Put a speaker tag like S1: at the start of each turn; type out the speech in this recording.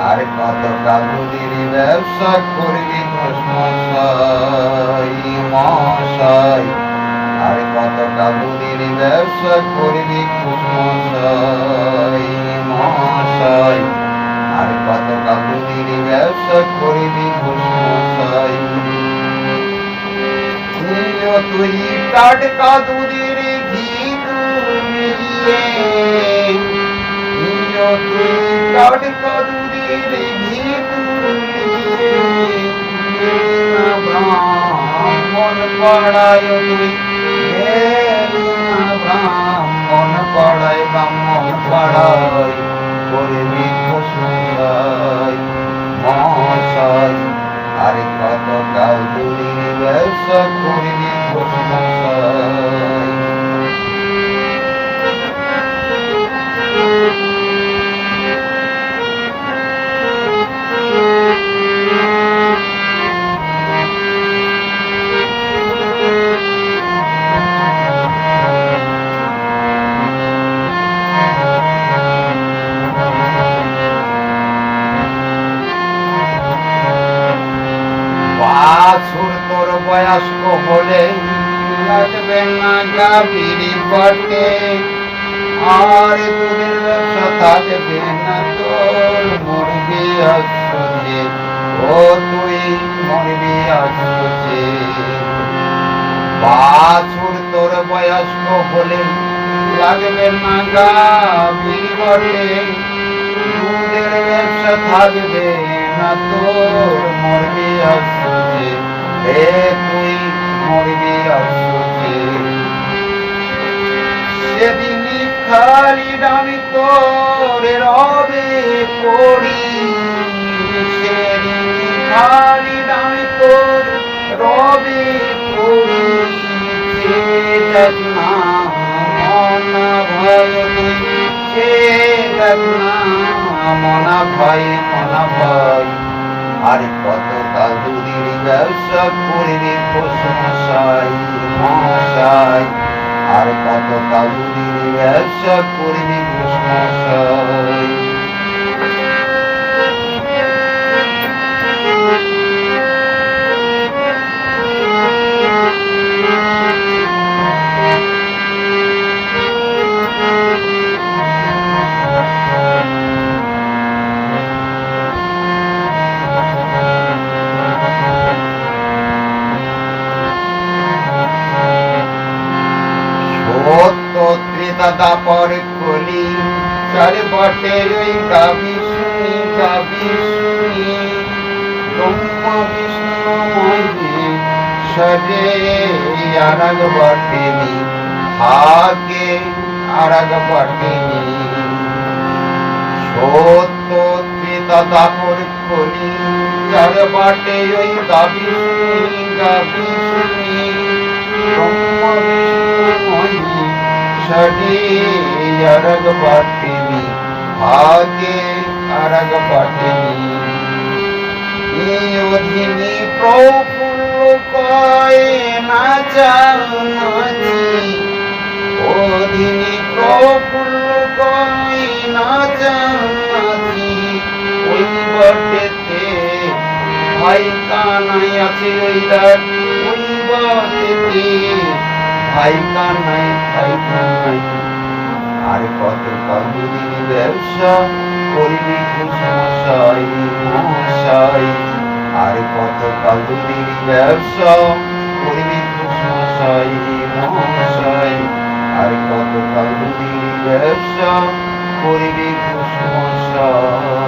S1: আর কত কালুদির ব্যবসা করবি মশাই মশাই, আর কত কালুদির ব্যবসা করবি মশাই মশাই, আর কত কালুদির ব্যবসা করবি মশাই। তুই টাটকা দুধের ঘি দুলিয়ে, তুই টাটকা দুধের ঘি দুলিয়ে ব্রাহ্মণ পাড়ায়, তুই ব্রাহ্মণ পাড়ায় ব্রাহ্মণ পাড়ায় করবি মশাই মশাই, আর কত কাল দুধের ব্যবসা করবি মশাই। বাছুর তোর বয়স্ক হলে লাগবে না গাভীর বটে, আর দুধের ব্যবসা থাকবে না তোর, মরবি আসছে ও তুই মরবি আসছে। বাছুর তোর বয়স্ক হলে লাগবে না গাভীর বটে, দুধের ব্যবসা থাকবে না তোর, মরবি আসছে হে তুই মরবি আসছে। সেদিনই খালি ডামি তোর রবে পড়ি, সেদিনই খালি ডামি তোর রবে পড়ি, দেখ না মনা ভয় তুই, দেখ না মনা ভাই মনা ভাই, আর কত কাল দুধের ব্যবসা করবি মশাই মশাই, আর কত কাল দুধের ব্যবসা করবি মশাই। দাদা পর কলি চার বটে ওই গাবি শুনি গাবি শুনি, ব্রহ্মা বিষ্ণু মহেশ্বরে আরাগ বটেনি ভাগে আরাগ বটেনি। সত্য দাদা পর কলি চার বটে ওই গাবি শুনি গাবি শুনি, ব্রহ্মা বিষ্ণু মহেশ্বরে আরাগ বটেনি ভাগে আরাগ বটেনি। অধীনী প্রফুল্ল কয় নাচা নাচি, অধীনী প্রফুল্ল কয় নাচা নাচি, ওই বটেতে ভাই কানাই আছে ওই দেখ, ওই বটেতে ভাই কানাই ভাই কানাই। আর কত কালুদির ব্যবসা করবি মশাই মশাই, আর কত কালুদির ব্যবসা করবি মশাই মশাই, আর কত কালুদির ব্যবসা করবি মশাই।